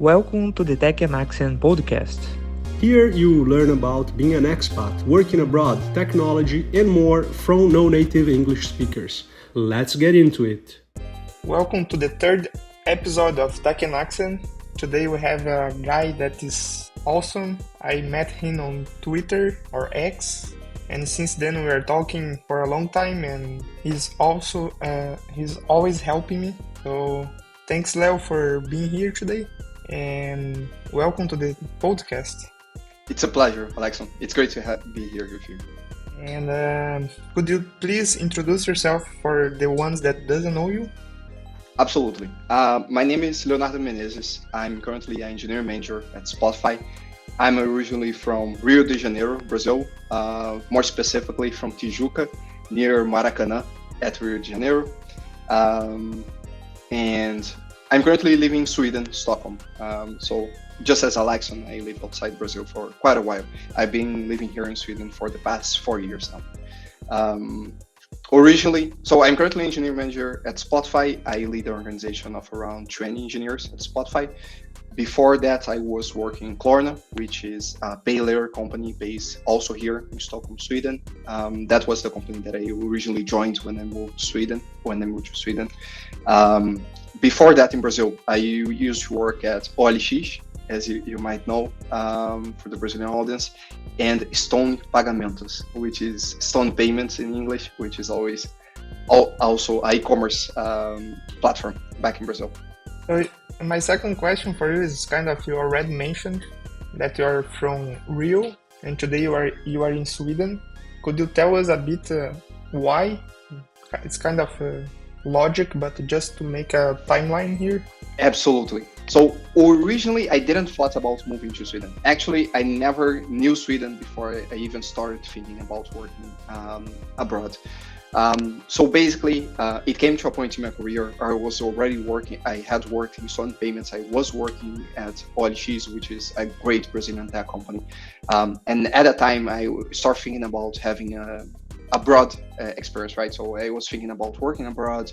Welcome to the Tech and Accent podcast. Here you learn about being an expat, working abroad, technology, and more from non-native English speakers. Let's get into it. Welcome to the third episode of Tech and Accent. Today we have a guy that is awesome. I met him on Twitter or X, and since then we are talking for a long time, and he's always helping me. So thanks, Leo, for being here today, and welcome to the podcast. It's a pleasure, Alekson. It's great to be here with you. And could you please introduce yourself for the ones that doesn't know you? Absolutely. My name is Leonardo Menezes. I'm currently an engineering manager at Spotify. I'm originally from Rio de Janeiro, Brazil, more specifically from Tijuca, near Maracanã at Rio de Janeiro. And I'm currently living in Sweden, Stockholm. So just as Alekson, I live outside Brazil for quite a while. I've been living here in Sweden for the past 4 years now. So I'm currently engineering manager at Spotify. I lead an organization of around 20 engineers at Spotify. Before that, I was working in Klarna, which is a pay later company based also here in Stockholm, Sweden. That was the company that I originally joined when I moved to Sweden. Before that, in Brazil, I used to work at Walmyr, as you might know, for the Brazilian audience, and Stone Pagamentos, which is Stone Payments in English, which is also an e-commerce platform back in Brazil. So my second question for you is kind of, you already mentioned that you are from Rio, and today you are in Sweden. Could you tell us a bit why? It's kind of logic, but just to make a timeline here. Absolutely. So originally, I didn't thought about moving to Sweden. Actually, I never knew Sweden before I even started thinking about working abroad. So basically, it came to a point in my career I was already working. I had worked in Stone Payments. I was working at OLX, which is a great Brazilian tech company. And at that time, I started thinking about having a abroad experience, right? So I was thinking about working abroad,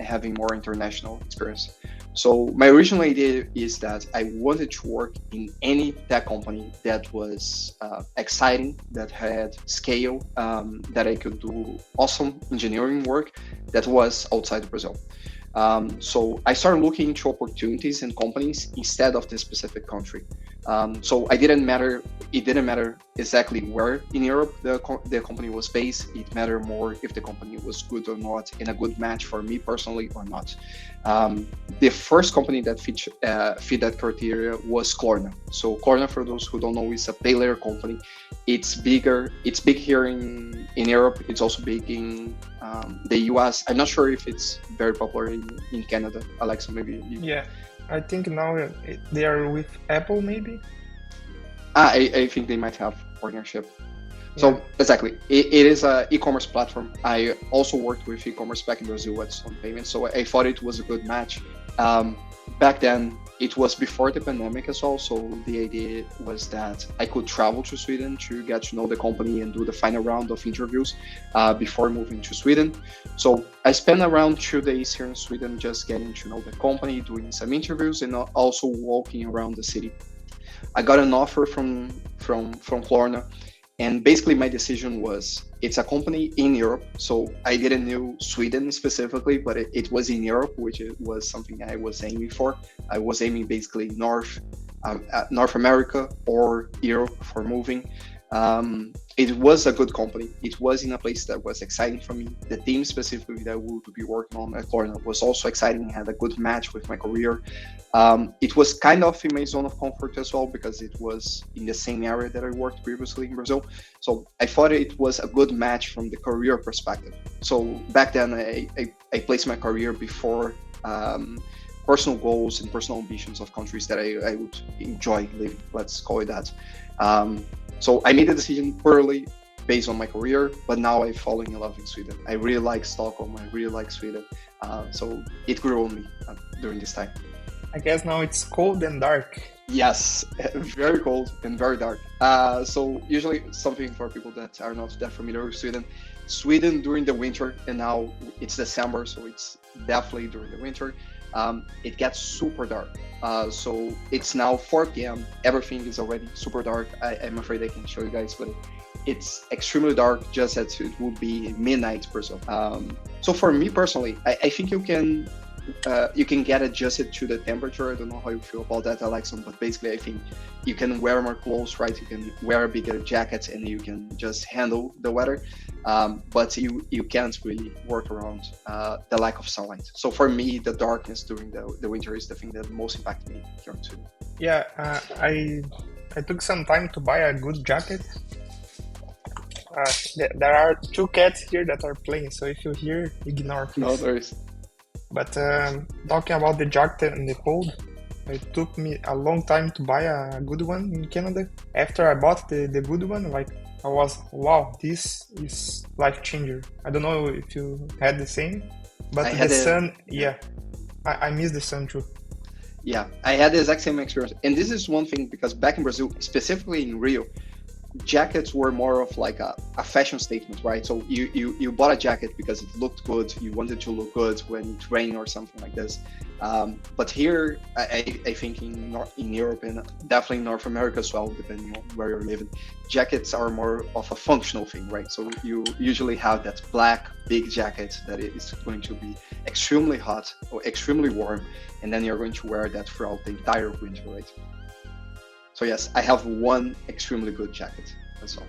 having more international experience. So my original idea is that I wanted to work in any tech company that was exciting, that had scale, that I could do awesome engineering work that was outside of Brazil. So I started looking into opportunities and companies instead of the specific country. So it didn't matter exactly where in Europe the company was based. It mattered more if the company was good or not, and a good match for me personally or not. The first company that fit that criteria was Klarna. So Klarna, for those who don't know, is a pay later company. It's big here in Europe. It's also big in the US. I'm not sure if it's very popular in Canada. Alekson, maybe Yeah, I think now they are with Apple, maybe. I think they might have partnership. So exactly, it is an e-commerce platform. I also worked with e-commerce back in Brazil at Stone Payments, so I thought it was a good match. Back then, it was before the pandemic as well, so the idea was that I could travel to Sweden to get to know the company and do the final round of interviews before moving to Sweden. So I spent around 2 days here in Sweden just getting to know the company, doing some interviews, and also walking around the city. I got an offer from Klarna. And basically my decision was, it's a company in Europe. So I didn't know Sweden specifically, but it was in Europe, which was something I was aiming for. I was aiming basically North America or Europe for moving. It was a good company. It was in a place that was exciting for me. The team specifically that I would be working on at Klarna was also exciting, had a good match with my career. It was kind of in my zone of comfort as well, because it was in the same area that I worked previously in Brazil. So I thought it was a good match from the career perspective. So back then I placed my career before personal goals and personal ambitions of countries that I would enjoy living, let's call it that. So I made the decision purely based on my career, but now I'm falling in love in Sweden. I really like Stockholm, I really like Sweden. So it grew on me during this time. I guess now it's cold and dark. Yes, very cold and very dark. So usually something for people that are not that familiar with Sweden during the winter, and now it's December, so it's definitely during the winter. It gets super dark. So it's now 4 p.m. Everything is already super dark. I'm afraid I can show you guys, but it's extremely dark, just as it would be midnight Brazil. So for me personally, I think you can get adjusted to the temperature. I don't know how you feel about that, Alekson, but basically I think you can wear more clothes, right? You can wear a bigger jacket and you can just handle the weather. But you can't really work around the lack of sunlight. So for me, the darkness during the winter is the thing that most impacted me here in Sweden. Yeah, I took some time to buy a good jacket. There are 2 cats here that are playing, so if you hear, ignore, please. No, there is. But talking about the jacket and the cold, it took me a long time to buy a good one in Canada. After I bought the good one, like I was, wow, this is life changer. I don't know if you had the same, but the sun, I miss the sun too. Yeah, I had the exact same experience. And this is one thing, because back in Brazil, specifically in Rio, jackets were more of like a fashion statement, right? So you bought a jacket because it looked good, you wanted to look good when it rained or something like this. But here, I think in Europe and definitely in North America as well, depending on where you're living, jackets are more of a functional thing, right? So you usually have that black big jacket that is going to be extremely hot or extremely warm, and then you're going to wear that throughout the entire winter, right? So yes, I have one extremely good jacket. That's all.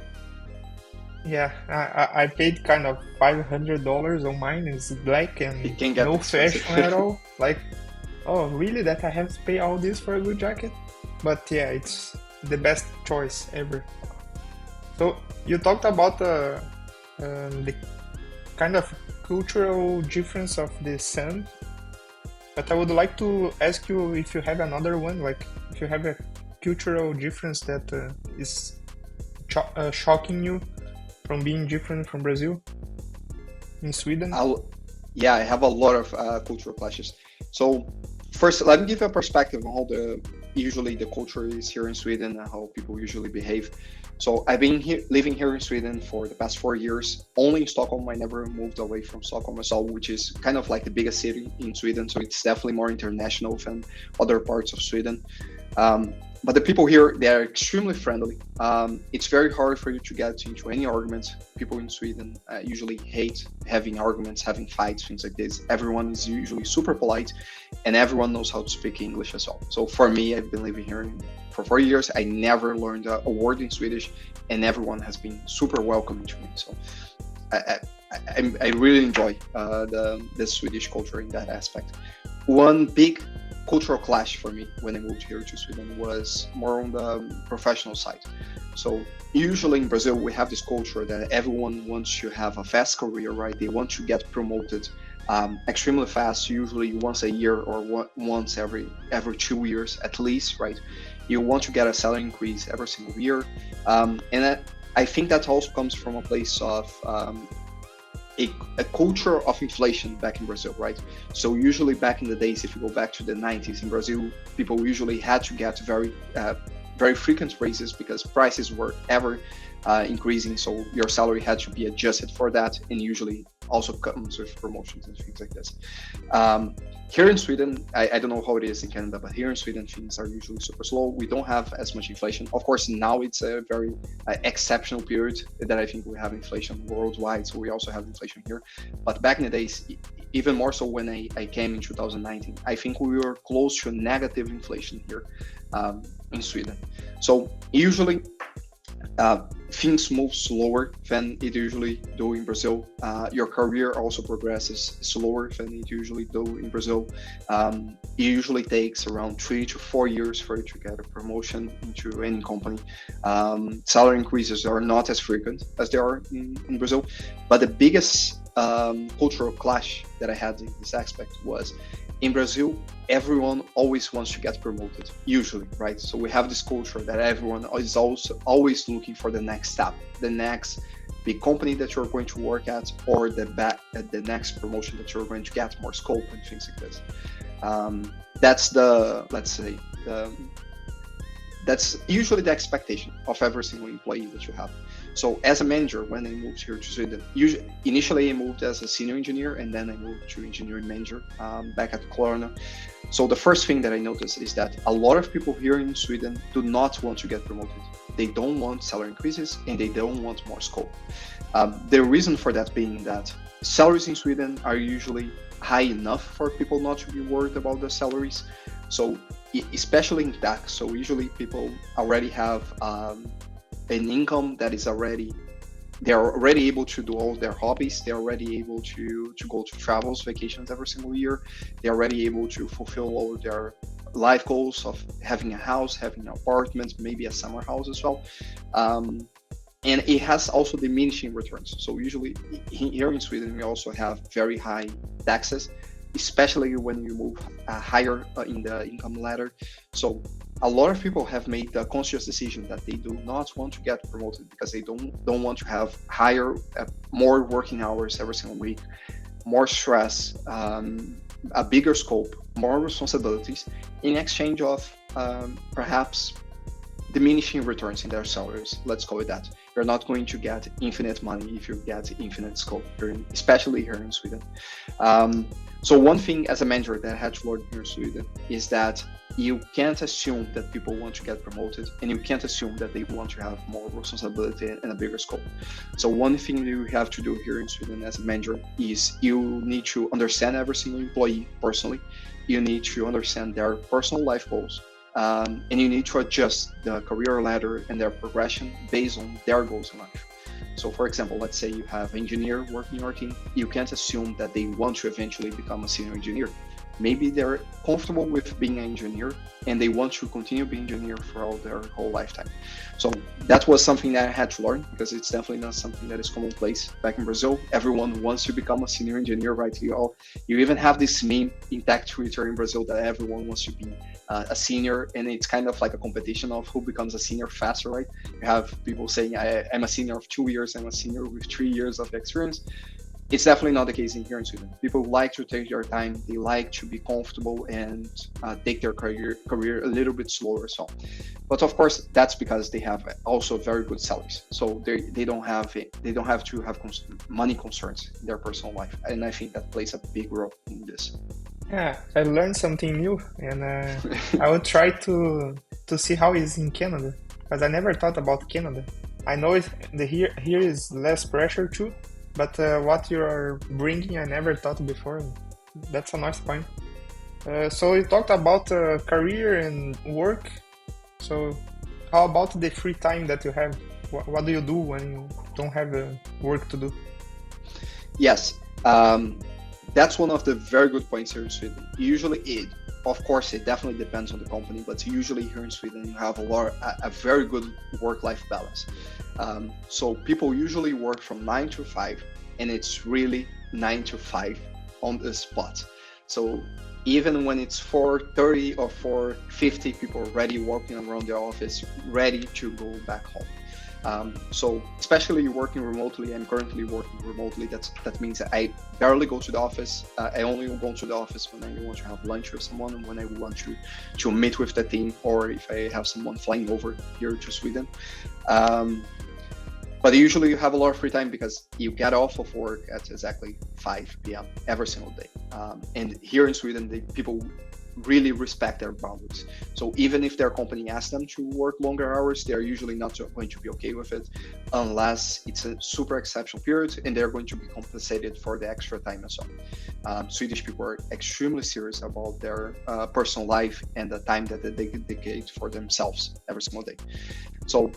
Yeah, I paid kind of $500 on mine. It's black and no fashion at all. Like, oh, really? That I have to pay all this for a good jacket? But yeah, it's the best choice ever. So you talked about the kind of cultural difference of the sun, but I would like to ask you if you have another one, like if you have a cultural difference that is shocking you from being different from Brazil in Sweden? I have a lot of cultural clashes. So first, let me give you a perspective on how usually the culture is here in Sweden and how people usually behave. So I've been living here in Sweden for the past 4 years, only in Stockholm. I never moved away from Stockholm as well, which is kind of like the biggest city in Sweden. So it's definitely more international than other parts of Sweden. But the people here, they are extremely friendly. It's very hard for you to get into any arguments. People in Sweden usually hate having arguments, having fights, things like this. Everyone is usually super polite and everyone knows how to speak English as well. So for me, I've been living here for 4 years. I never learned a word in Swedish and everyone has been super welcoming to me. So I really enjoy the Swedish culture in that aspect. One big cultural clash for me when I moved here to Sweden was more on the professional side. So usually in Brazil, we have this culture that everyone wants to have a fast career, right? They want to get promoted extremely fast, usually once a year or once every 2 years at least, right? You want to get a salary increase every single year. And I think that also comes from a place of a culture of inflation back in Brazil, right? So usually back in the days, if you go back to the 90s in Brazil, people usually had to get very frequent raises because prices were ever increasing. So your salary had to be adjusted for that, and usually also comes with promotions and things like this. Here in Sweden, I don't know how it is in Canada, but here in Sweden, things are usually super slow. We don't have as much inflation. Of course, now it's a very exceptional period that I think we have inflation worldwide, so we also have inflation here. But back in the days, even more so when I came in 2019, I think we were close to negative inflation here in Sweden. So usually, things move slower than it usually do in Brazil. Your career also progresses slower than it usually do in Brazil. It usually takes around 3 to 4 years for you to get a promotion into any company. Salary increases are not as frequent as they are in Brazil. But the biggest cultural clash that I had in this aspect was in Brazil, everyone always wants to get promoted, usually, right? So we have this culture that everyone is also always looking for the next step, the next big company that you're going to work at, or the next promotion that you're going to get, more scope and things like this. That's let's say, that's usually the expectation of every single employee that you have. So as a manager, when I moved here to Sweden, initially I moved as a senior engineer, and then I moved to engineering manager back at Klarna. So the first thing that I noticed is that a lot of people here in Sweden do not want to get promoted. They don't want salary increases, and they don't want more scope. The reason for that being that salaries in Sweden are usually high enough for people not to be worried about the salaries. So especially in tech, so usually people already have an income that is they're already able to do all their hobbies. They're already able to go to travels, vacations every single year. They're already able to fulfill all their life goals of having a house, having an apartment, maybe a summer house as well. And it has also diminishing returns. So usually here in Sweden, we also have very high taxes, especially when you move higher in the income ladder. So a lot of people have made the conscious decision that they do not want to get promoted because they don't want to have more working hours every single week, more stress, a bigger scope, more responsibilities in exchange of perhaps diminishing returns in their salaries. Let's call it that. You're not going to get infinite money if you get infinite scope, especially here in Sweden. So one thing as a manager that I had to learn here in Sweden is that you can't assume that people want to get promoted, and you can't assume that they want to have more responsibility and a bigger scope. So one thing you have to do here in Sweden as a manager is you need to understand every single employee personally. You need to understand their personal life goals. And you need to adjust the career ladder and their progression based on their goals in life. So for example, let's say you have an engineer working in your team. You can't assume that they want to eventually become a senior engineer. Maybe they're comfortable with being an engineer and they want to continue being an engineer throughout their whole lifetime. So that was something that I had to learn, because it's definitely not something that is commonplace back in Brazil. Everyone wants to become a senior engineer, right? You even have this meme in tech Twitter in Brazil that everyone wants to be a senior, and it's kind of like a competition of who becomes a senior faster, right? You have people saying, I'm a senior of 2 years, I'm a senior with 3 years of experience. It's definitely not the case in here in Sweden. People like to take their time. They like to be comfortable and take their career a little bit slower as well. But of course, that's because they have also very good salaries. So they don't have to have money concerns in their personal life. And I think that plays a big role in this. Yeah, I learned something new, and I will try to see how it is in Canada, because I never thought about Canada. I know here is less pressure too. But what you are bringing, I never thought before. That's a nice point. So you talked about career and work. So how about the free time that you have? What do you do when you don't have work to do? Yes, that's one of the very good points here in Sweden. Usually, of course, it definitely depends on the company, but usually here in Sweden, you have a very good work-life balance. So people usually work from 9 to 5, and it's really 9 to 5 on the spot. So even when it's 4:30 or 4:50, people are already walking around the office, ready to go back home. So especially working remotely, I'm currently working remotely. That means that I barely go to the office. I only go to the office when I want to have lunch with someone, and when I want to meet with the team, or if I have someone flying over here to Sweden. But usually you have a lot of free time because you get off of work at exactly 5 p.m. every single day. And here in Sweden, people really respect their boundaries. So even if their company asks them to work longer hours, they're usually not going to be okay with it unless it's a super exceptional period and they're going to be compensated for the extra time as well. Swedish people are extremely serious about their personal life and the time that they dedicate for themselves every single day. So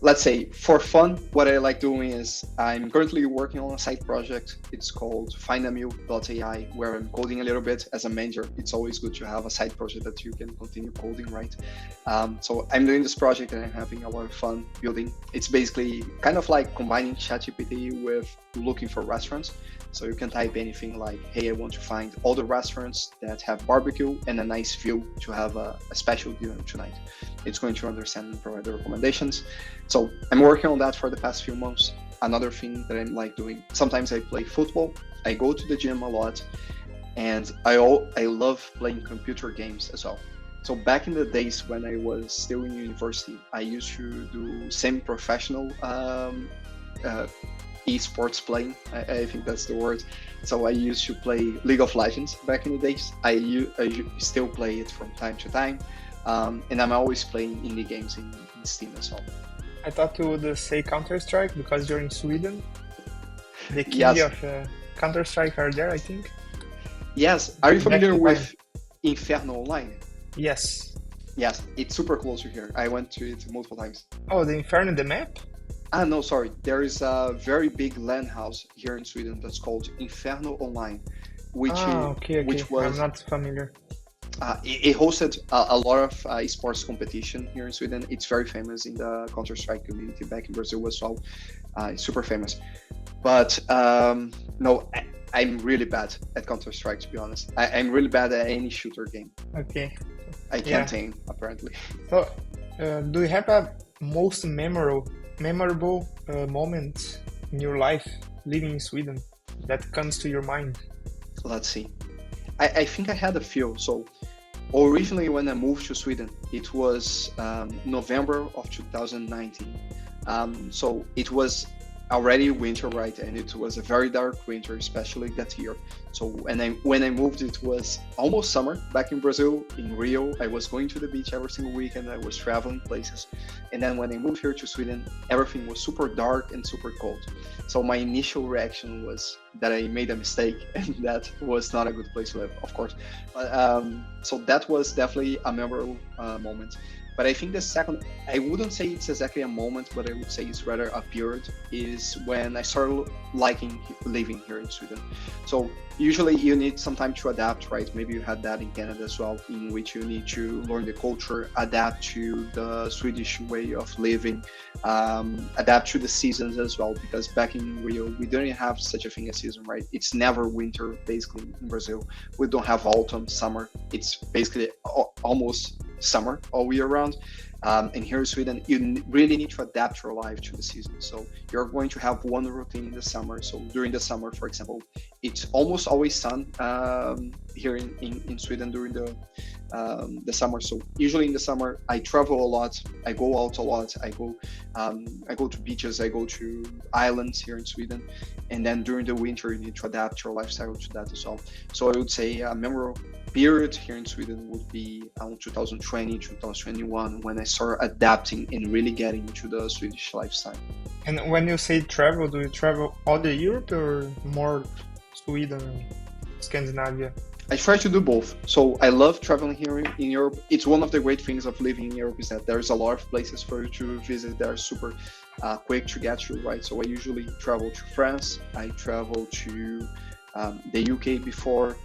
let's say for fun, what I like doing is I'm currently working on a side project. It's called findamil.ai, where I'm coding a little bit. As a manager, it's always good to have a side project that you can continue coding, right? So I'm doing this project and I'm having a lot of fun building. It's basically kind of like combining ChatGPT with looking for restaurants. So you can type anything like, hey, I want to find all the restaurants that have barbecue and a nice view to have a special dinner tonight. It's going to understand and provide the recommendations. So I'm working on that for the past few months. Another thing that I like doing, sometimes I play football, I go to the gym a lot, and I love playing computer games as well. So back in the days when I was still in university, I used to do semi-professional esports playing. I think that's the word. So I used to play League of Legends back in the days. I still play it from time to time, and I'm always playing indie games in Steam as well. I thought you would say Counter-Strike because you're in Sweden. The king Yes. of Counter-Strike are there, I think. Yes. Are you Back familiar to with Inferno Online? Yes. Yes, it's super close to here. I went to it multiple times. Oh, the Inferno, the map? Ah, no, sorry. There is a very big LAN house here in Sweden that's called Inferno Online, which Okay. which was I'm not familiar. it hosted a lot of esports competition here in Sweden. It's very famous in the Counter-Strike community back in Brazil as well. It's super famous. But no, I'm really bad at Counter-Strike, to be honest. I'm really bad at any shooter game. Okay. I can't aim, apparently. So, do you have a most memorable moment in your life living in Sweden that comes to your mind? Let's see. I think I had a few. So originally when I moved to Sweden, it was November of 2019. So it was already winter, right? And it was a very dark winter, especially that year. So when I moved, it was almost summer back in Brazil, in Rio. I was going to the beach every single weekend. I was traveling places. And then when I moved here to Sweden, everything was super dark and super cold. So my initial reaction was that I made a mistake and that was not a good place to live, of course. But, so that was definitely a memorable moment. But I think the second, I wouldn't say it's exactly a moment, but I would say it's rather a period, is when I started liking living here in Sweden. So usually you need some time to adapt, right? Maybe you had that in Canada as well, in which you need to learn the culture, adapt to the Swedish way of living, adapt to the seasons as well, because back in Rio, we don't have such a thing as season, right? It's never winter, basically, in Brazil. We don't have autumn, summer. It's basically almost summer all year round. And here in Sweden, you really need to adapt your life to the season. So you're going to have one routine in the summer. So during the summer, for example, it's almost always sun here in Sweden during the summer. So usually in the summer, I travel a lot. I go out a lot. I go to beaches. I go to islands here in Sweden. And then during the winter, you need to adapt your lifestyle to that as well. So I would say a memorable period here in Sweden would be around 2020, 2021, when I started adapting and really getting into the Swedish lifestyle. And when you say travel, do you travel all the Europe or more Sweden and Scandinavia? I try to do both. So I love traveling here in Europe. It's one of the great things of living in Europe is that there's a lot of places for you to visit that are super quick to get to, right? So I usually travel to France. I travel to the UK before,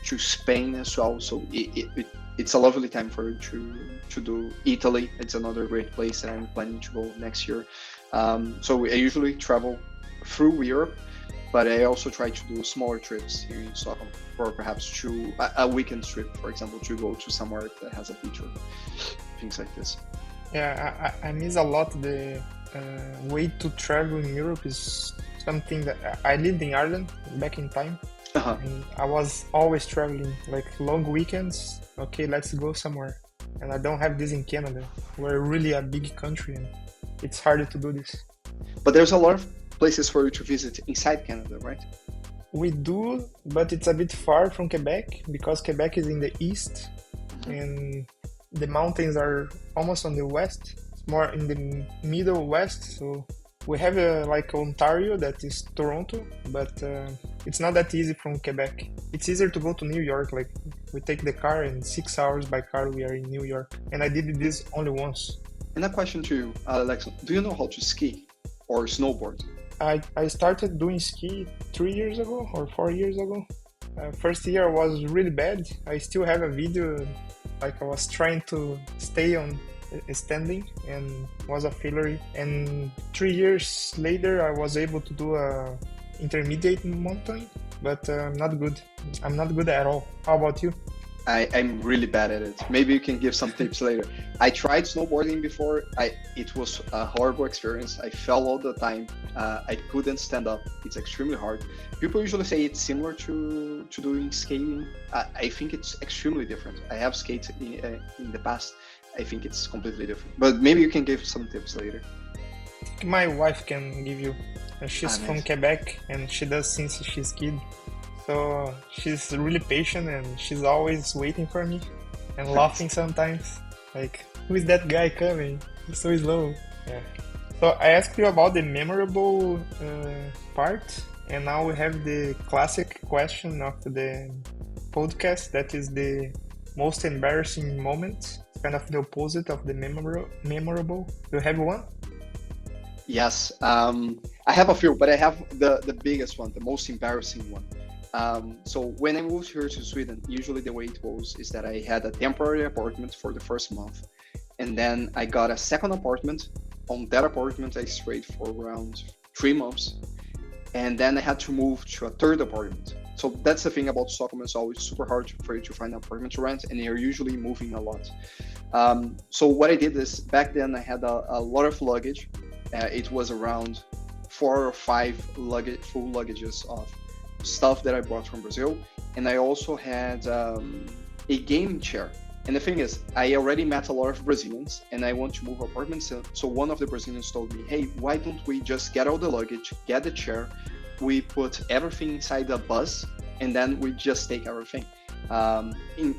to Spain as well. So it's a lovely time for you to do Italy. It's another great place that I'm planning to go next year. So I usually travel through Europe, but I also try to do smaller trips here in Stockholm, or perhaps to a weekend trip, for example, to go to somewhere that has a beach or things like this. Yeah, I miss a lot the way to travel in Europe is something that I lived in Ireland back in time. Uh-huh. And I was always traveling, like long weekends. Okay, let's go somewhere. And I don't have this in Canada. We're really a big country and it's harder to do this. But there's a lot of places for you to visit inside Canada, right? We do, but it's a bit far from Quebec because Quebec is in the east and the mountains are almost on the west. It's more in the middle west. So we have like Ontario, that is Toronto, but it's not that easy from Quebec. It's easier to go to New York. Like we take the car and 6 hours by car we are in New York. And I did this only once. And a question to you, Alekson, do you know how to ski or snowboard? I started doing ski 3 years ago or 4 years ago. First year was really bad. I still have a video, like I was trying to stay on standing and was a failure. And 3 years later, I was able to do a intermediate mountain, but I'm not good. I'm not good at all. How about you? I'm really bad at it. Maybe you can give some tips later. I tried snowboarding before. It was a horrible experience. I fell all the time. I couldn't stand up. It's extremely hard. People usually say it's similar to doing skating. I think it's extremely different. I have skated in the past. I think it's completely different. But maybe you can give some tips later. My wife can give you. She's Nice. from Quebec and she does since she's kid. So she's really patient and she's always waiting for me and laughing sometimes. Like, who is that guy coming? He's so slow. Yeah. So I asked you about the memorable part, and now we have the classic question of the podcast. That is the most embarrassing moment. It's kind of the opposite of the memorable. Do you have one? Yes, I have a few, but I have the biggest one, the most embarrassing one. So when I moved here to Sweden, usually the way it goes is that I had a temporary apartment for the first month, and then I got a second apartment. On that apartment, I stayed for around 3 months, and then I had to move to a third apartment. So that's the thing about Stockholm, it's always super hard for you to find an apartment to rent, and you're usually moving a lot. So what I did is back then I had a lot of luggage. It was around 4 or 5 full luggages of stuff that I brought from Brazil, and I also had a gaming chair. And the thing is, I already met a lot of Brazilians, and I want to move apartments. So one of the Brazilians told me, "Hey, why don't we just get all the luggage, get the chair, we put everything inside the bus, and then we just take everything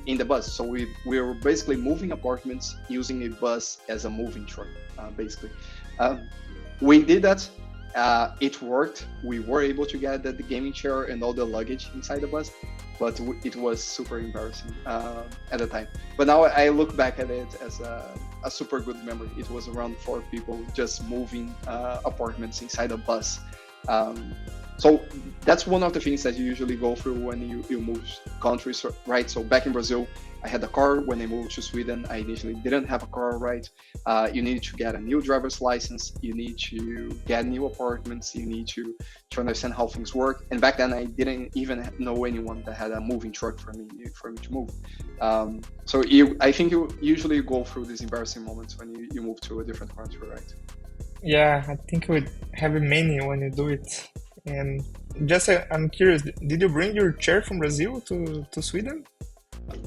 in the bus." So we were basically moving apartments using a bus as a moving truck, basically. We did that. It worked. We were able to get the gaming chair and all the luggage inside the bus, but it was super embarrassing at the time. But now I look back at it as a super good memory. It was around 4 people just moving apartments inside a bus. So that's one of the things that you usually go through when you move countries, right? So back in Brazil, I had a car. When I moved to Sweden, I initially didn't have a car, right? You need to get a new driver's license. You need to get new apartments. You need to understand how things work. And back then, I didn't even know anyone that had a moving truck for me to move. So I think you usually go through these embarrassing moments when you move to a different country, right? Yeah, I think we have many when you do it. And just I'm curious, did you bring your chair from Brazil to Sweden?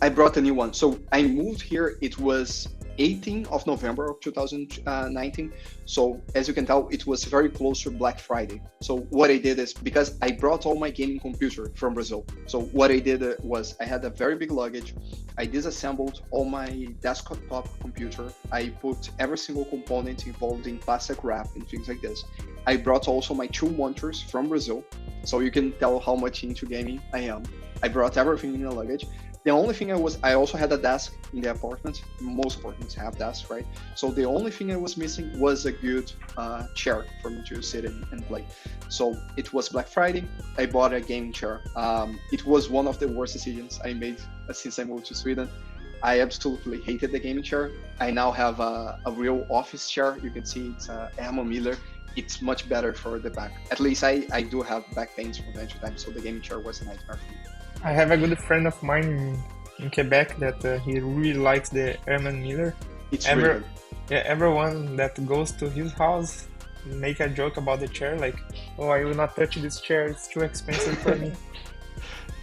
I brought a new one. So I moved here, it was 18th of November of 2019. So as you can tell, it was very close to Black Friday. So what I did is, because I brought all my gaming computer from Brazil. So what I did was I had a very big luggage. I disassembled all my desktop computer. I put every single component involved in plastic wrap and things like this. I brought also my 2 monitors from Brazil. So you can tell how much into gaming I am. I brought everything in the luggage. The only thing I also had a desk in the apartment. Most apartments have desks, right? So the only thing I was missing was a good chair for me to sit in and play. So it was Black Friday. I bought a gaming chair. It was one of the worst decisions I made since I moved to Sweden. I absolutely hated the gaming chair. I now have a real office chair. You can see it's a Walmyr. It's much better for the back. At least I do have back pains from time to time, so the gaming chair was a nightmare for me. I have a good friend of mine in Quebec that he really likes the Herman Miller. It's really good. Yeah, everyone that goes to his house make a joke about the chair, like, "Oh, I will not touch this chair; it's too expensive for me."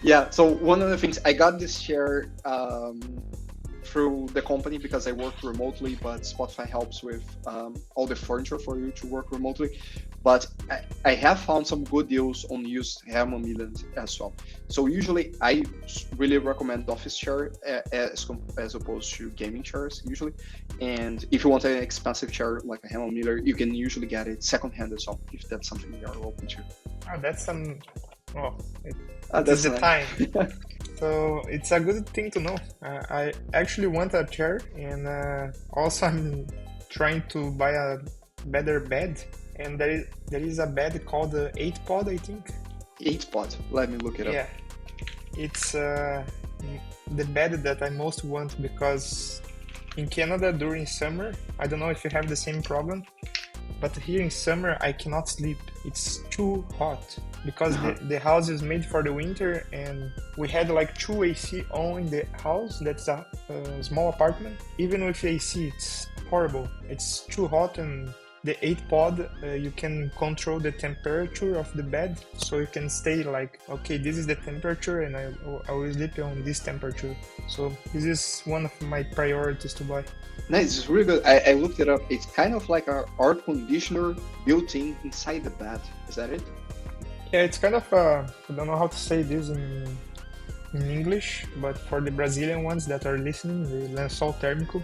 Yeah. So one of the things, I got this chair through the company because I work remotely, but Spotify helps with all the furniture for you to work remotely. But I have found some good deals on used Herman Millers as well. So usually I really recommend office chair as opposed to gaming chairs usually. And if you want an expensive chair like a Herman Miller, you can usually get it secondhand as well, if that's something you are open to. Oh, that's some. Oh, That's the nice. time. So it's a good thing to know. I actually want a chair, and also I'm trying to buy a better bed. And there is a bed called the 8-pod, I think. 8-pod. Let me look it up. Yeah, it's the bed that I most want, because in Canada during summer, I don't know if you have the same problem, but here in summer I cannot sleep. It's too hot because the house is made for the winter, and we had like 2 AC on in the house. That's a small apartment. Even with AC, it's horrible. It's too hot, and the 8 pod, you can control the temperature of the bed, so you can stay like, okay, this is the temperature, and I will sleep on this temperature. So this is one of my priorities to buy. Nice, it's really good. I looked it up. It's kind of like an air conditioner built inside the bed. Is that it? Yeah, it's kind of I don't know how to say this in English, but for the Brazilian ones that are listening, the lençol térmico.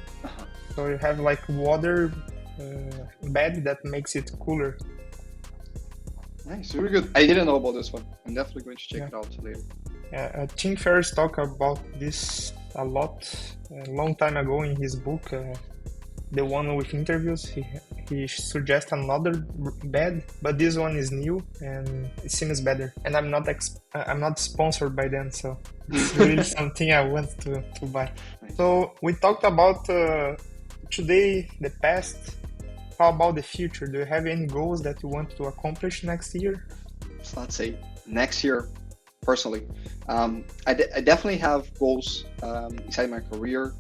So you have like water bed that makes it cooler. Nice, really good. I didn't know about this one. I'm definitely going to check it out later. Tim Ferriss talked about this a lot a long time ago in his book, the one with interviews. He suggests another bed, but this one is new and it seems better. And I'm not sponsored by them, so it's really something I want to buy. Nice. So we talked about today, the past. How about the future? Do you have any goals that you want to accomplish next year? So let's say next year, personally, I definitely have goals inside my career,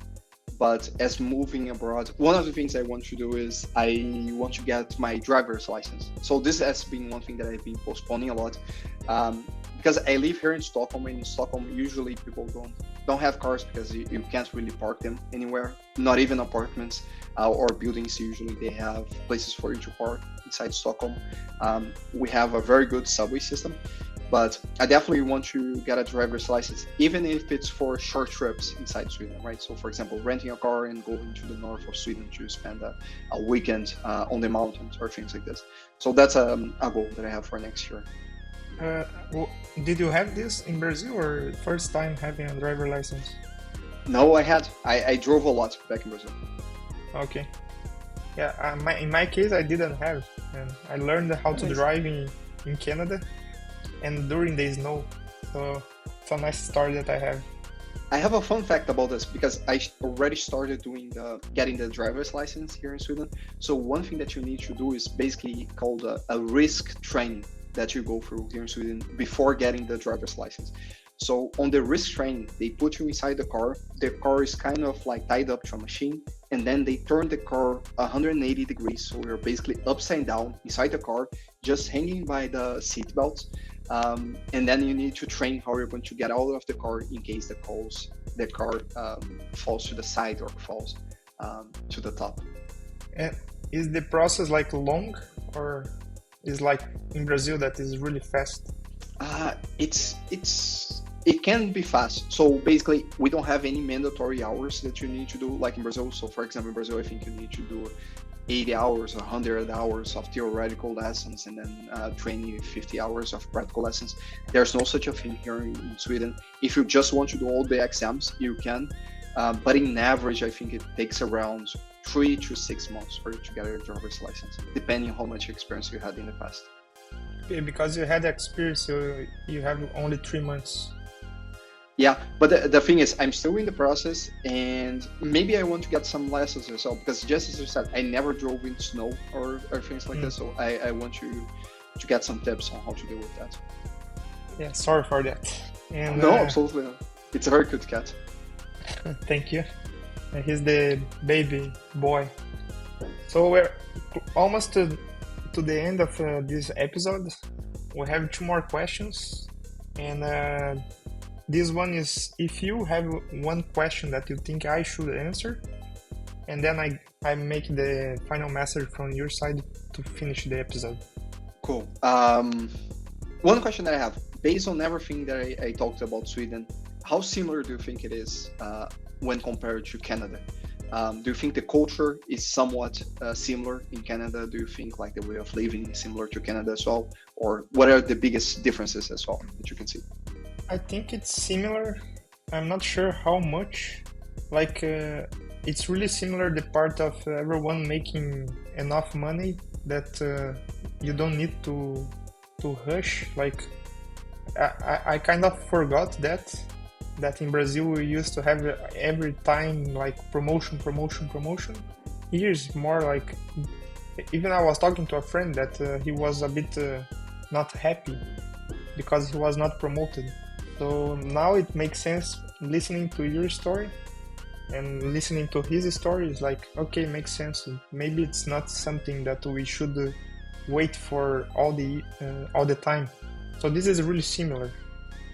but as moving abroad, one of the things I want to do is I want to get my driver's license. So this has been one thing that I've been postponing a lot, because I live here in Stockholm, and in Stockholm usually people don't have cars because you can't really park them anywhere, not even apartments or buildings. Usually they have places for you to park inside Stockholm. We have a very good subway system, but I definitely want to get a driver's license, even if it's for short trips inside Sweden, right? So for example, renting a car and going to the north of Sweden to spend a weekend on the mountains or things like this. So that's a goal that I have for next year. Did you have this in Brazil, or first time having a driver license? No, I drove a lot back in Brazil. Okay. Yeah, in my case, I didn't have, and I learned how to drive in Canada and during the snow. So it's a nice story that I have. I have a fun fact about this because I already started getting the driver's license here in Sweden. So one thing that you need to do is basically called a risk training that you go through here in Sweden before getting the driver's license. So on the risk training, they put you inside the car. The car is kind of like tied up to a machine, and then they turn the car 180 degrees. So you're basically upside down inside the car, just hanging by the seat belts. And then you need to train how you're going to get out of the car in case the car falls to the side or falls to the top. And is the process like long, or is like in Brazil that is really fast? It can be fast. So basically, we don't have any mandatory hours that you need to do like in Brazil. So for example, in Brazil, I think you need to do 80 hours or 100 hours of theoretical lessons and then training 50 hours of practical lessons. There's no such a thing here in Sweden. If you just want to do all the exams, you can. But in average, I think it takes around 3 to 6 months for you to get a driver's license, depending on how much experience you had in the past. Okay, because you had experience, you have only 3 months. Yeah, but the thing is, I'm still in the process, and maybe I want to get some lessons as well, because just as you said, I never drove in snow or things like this, so I want to get some tips on how to deal with that. Yeah, sorry for that. And, no, absolutely not. It's a very good cat. Thank you. He's the baby boy. So we're almost to the end of this episode. We have 2 more questions, and this one is, if you have one question that you think I should answer, and then I make the final message from your side to finish the episode. Cool. One question that I have, based on everything that I talked about Sweden, how similar do you think it is when compared to Canada? Do you think the culture is somewhat similar in Canada? Do you think like the way of living is similar to Canada as well? Or what are the biggest differences as well that you can see? I think it's similar. I'm not sure how much. Like, it's really similar, the part of everyone making enough money that you don't need to rush. Like, I kind of forgot that in Brazil we used to have every time like promotion. Here is more like even I was talking to a friend that he was a bit not happy because he was not promoted. So now it makes sense listening to your story and listening to his story is like, okay, makes sense. Maybe it's not something that we should wait for all the time. So this is really similar.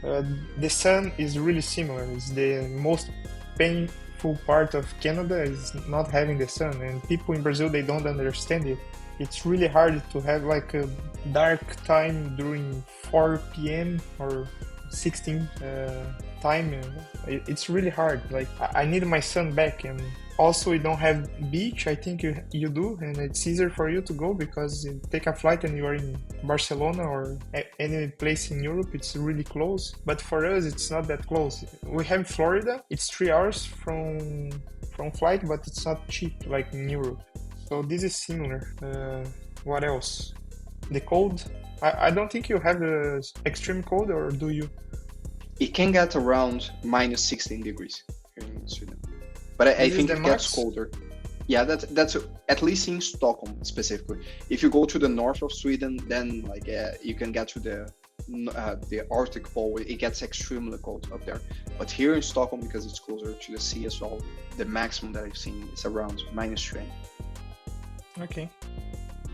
The sun is really similar. It's the most painful part of Canada is not having the sun, and people in Brazil, they don't understand it. It's really hard to have like a dark time during 4 p.m. or 16 time. It's really hard. Like I need my sun back, and also we don't have beach. I think you do, and it's easier for you to go because you take a flight and you are in Barcelona or any place in Europe. It's really close, but for us it's not that close. We have Florida. It's 3 hours from flight, but it's not cheap like in Europe. So this is similar. What else? The cold. I don't think you have the extreme cold, or do you? It can get around minus 16 degrees here in Sweden, but I think it gets colder. Yeah, that's at least in Stockholm specifically. If you go to the north of Sweden, then like you can get to the Arctic Pole. It gets extremely cold up there. But here in Stockholm, because it's closer to the sea as well, the maximum that I've seen is around minus 20. Okay.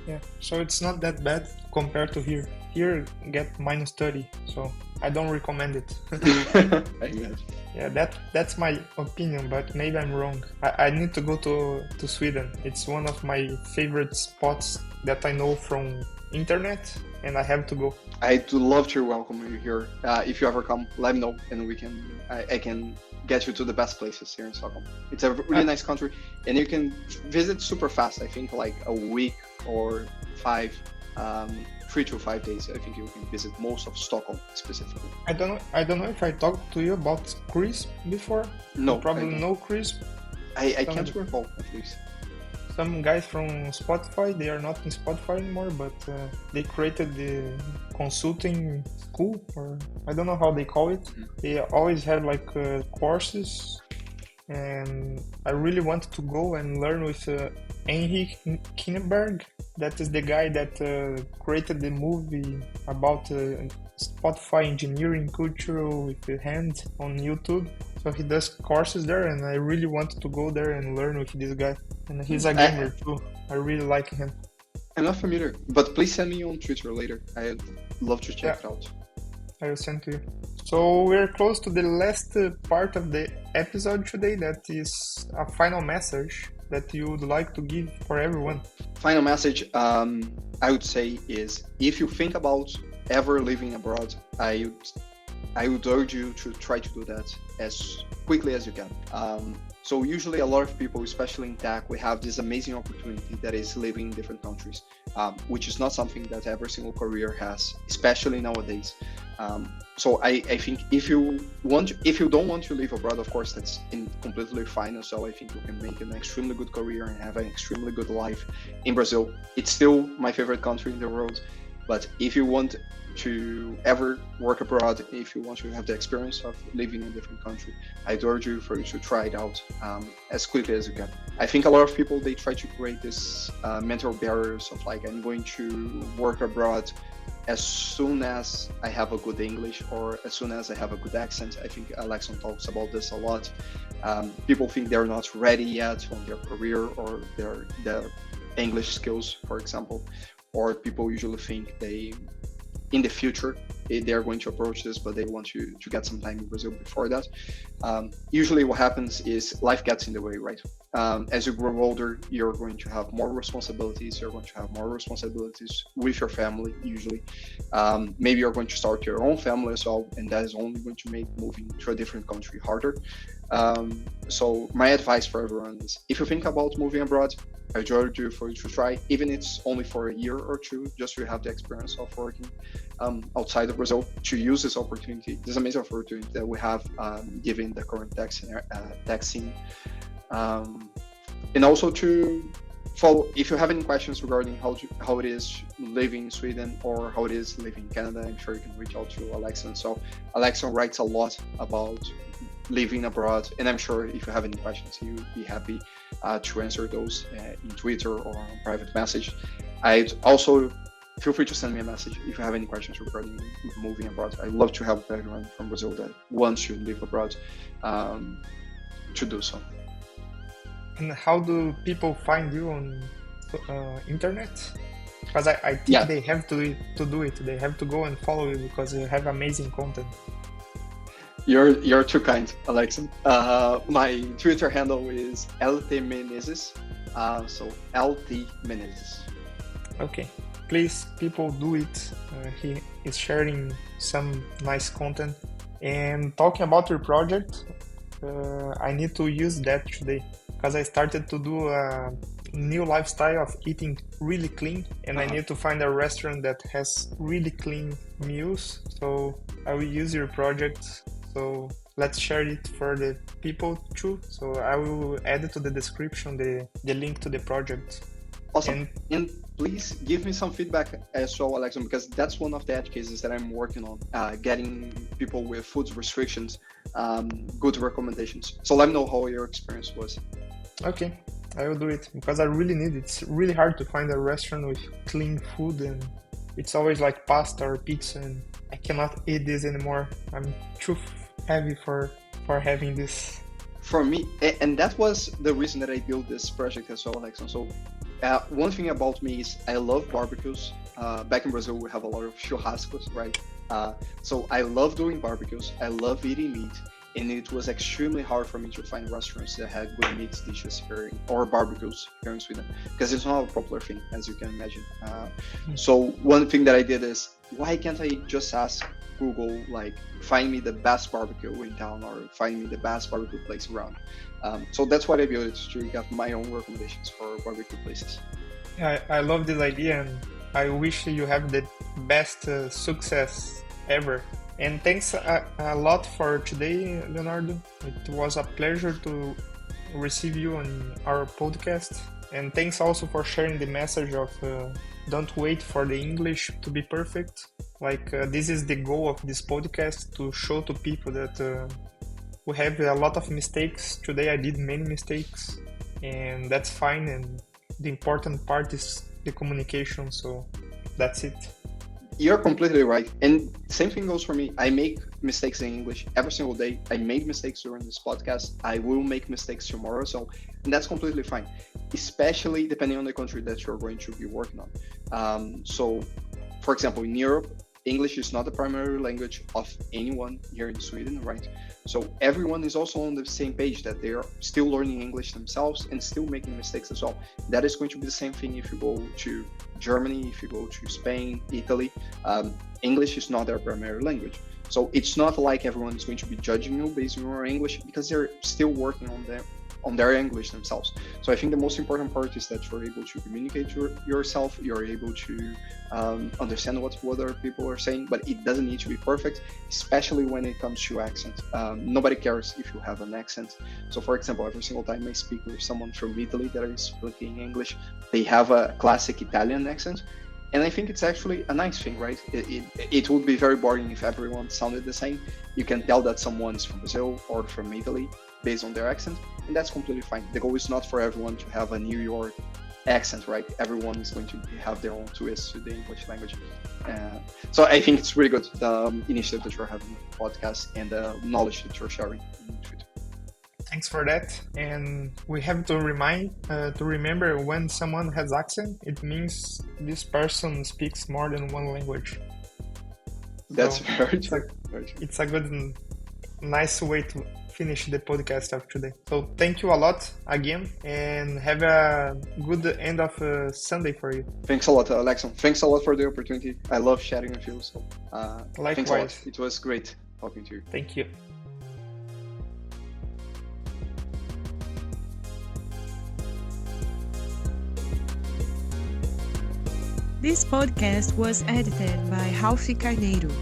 Yeah, so it's not that bad compared to here. Here get minus 30, so I don't recommend it. Yeah, that's my opinion, but maybe I'm wrong. I need to go to Sweden. It's one of my favorite spots that I know from internet, and I have to go. I'd love to welcome you here. If you ever come, let me know, and I can get you to the best places here in Stockholm. It's a really nice country, and you can visit super fast. I think like a week or 3 to 5 days. I think you can visit most of Stockholm specifically. I don't know if I talked to you about Crisp before. No, you probably know Crisp. I can't recall at least. Some guys from Spotify, they are not in Spotify anymore, but they created the consulting school, or I don't know how they call it. They always have like courses, and I really wanted to go and learn with Henrik Kinneberg. That is the guy that created the movie about Spotify engineering culture with the hand on YouTube. So he does courses there, and I really wanted to go there and learn with this guy. And he's a gamer too. I really like him. I'm not familiar, but please send me on Twitter later. I'd love to check it out. I will send to you. So we're close to the last part of the episode today. That is a final message that you would like to give for everyone. Final message, I would say, is if you think about ever living abroad, I would urge you to try to do that as quickly as you can. So usually a lot of people, especially in tech, we have this amazing opportunity that is living in different countries, which is not something that every single career has, especially nowadays. So I think if you don't want to live abroad, of course, that's completely fine. So I think you can make an extremely good career and have an extremely good life in Brazil. It's still my favorite country in the world. But if you want to ever work abroad, if you want to have the experience of living in a different country, I'd urge you to try it out as quickly as you can. I think a lot of people, they try to create this mental barriers of like, I'm going to work abroad as soon as I have a good English or as soon as I have a good accent. I think Alekson talks about this a lot. People think they're not ready yet on their career or their English skills, for example. Or people usually think in the future they're going to approach this, but they want to get some time in Brazil before that. Usually what happens is life gets in the way, right? As you grow older, you're going to have more responsibilities. You're going to have more responsibilities with your family, usually. Maybe you're going to start your own family as well, and that is only going to make moving to a different country harder. So my advice for everyone is, if you think about moving abroad, I urge you to try, even if it's only for a year or two, just to have the experience of working outside of Brazil, to use this opportunity, this amazing opportunity that we have given the current tech scene. And also to follow, if you have any questions regarding how it is living in Sweden or how it is living in Canada, I'm sure you can reach out to Alekson. So Alekson writes a lot about living abroad. And I'm sure if you have any questions, you'd be happy to answer those in Twitter or on private message. I'd also feel free to send me a message if you have any questions regarding moving abroad. I'd love to help everyone from Brazil that wants to live abroad to do so. And how do people find you on internet? Because I think they have to do it. They have to go and follow you because you have amazing content. You're too kind, Alekson. My Twitter handle is LT so LT Menezes. Okay, please, people, do it. He is sharing some nice content. And talking about your project, I need to use that today because I started to do a new lifestyle of eating really clean, and I need to find a restaurant that has really clean meals. So I will use your project. So let's share it for the people too. So I will add it to the description, the link to the project. Awesome. And please give me some feedback as well, Alekson, because that's one of the edge cases that I'm working on, getting people with food restrictions good recommendations. So let me know how your experience was. Okay, I will do it because I really need it. It's really hard to find a restaurant with clean food, and it's always like pasta or pizza, and I cannot eat this anymore. I'm too heavy for having this. For me, and that was the reason that I built this project as well, Alekson. So one thing about me is I love barbecues. Back in Brazil, we have a lot of churrascos, right? So I love doing barbecues. I love eating meat. And it was extremely hard for me to find restaurants that had good meat dishes here or barbecues here in Sweden, because it's not a popular thing, as you can imagine. So one thing that I did is, why can't I just ask Google, like, find me the best barbecue in town or find me the best barbecue place around? So that's what I built it, to get my own recommendations for barbecue places. I love this idea, and I wish you have the best success ever. And thanks a lot for today, Leonardo. It was a pleasure to receive you on our podcast. And thanks also for sharing the message of don't wait for the English to be perfect. Like this is the goal of this podcast, to show to people that we have a lot of mistakes. Today I did many mistakes, and that's fine. And the important part is the communication. So that's it. You're completely right. And same thing goes for me. I make mistakes in English every single day. I made mistakes during this podcast. I will make mistakes tomorrow. And that's completely fine, especially depending on the country that you're going to be working on. So, for example, in Europe, English is not the primary language of anyone here in Sweden, right? So everyone is also on the same page, that they are still learning English themselves and still making mistakes as well. That is going to be the same thing if you go to Germany, if you go to Spain, Italy. English is not their primary language. So it's not like everyone is going to be judging you based on your English, because they're still working on their English themselves. So I think the most important part is that you're able to communicate yourself, you're able to understand what other people are saying, but it doesn't need to be perfect, especially when it comes to accent. Nobody cares if you have an accent. So for example, every single time I speak with someone from Italy that is speaking English, they have a classic Italian accent. And I think it's actually a nice thing, right? It would be very boring if everyone sounded the same. You can tell that someone is from Brazil or from Italy based on their accent, and that's completely fine. The goal is not for everyone to have a New York accent, right? Everyone is going to have their own twist to the English language. So I think it's really good, the initiative that you're having with the podcast and the knowledge that you're sharing in Twitter. Thanks for that. And we have to remember, when someone has accent, it means this person speaks more than one language. That's so very true. It's a good, nice way to finish the podcast of today. So thank you a lot again, and have a good end of Sunday for you. Thanks a lot, Alekson. Thanks a lot for the opportunity. I love chatting with you. So likewise. Thanks a lot. It was great talking to you. Thank you. This podcast was edited by Ralf Carneiro.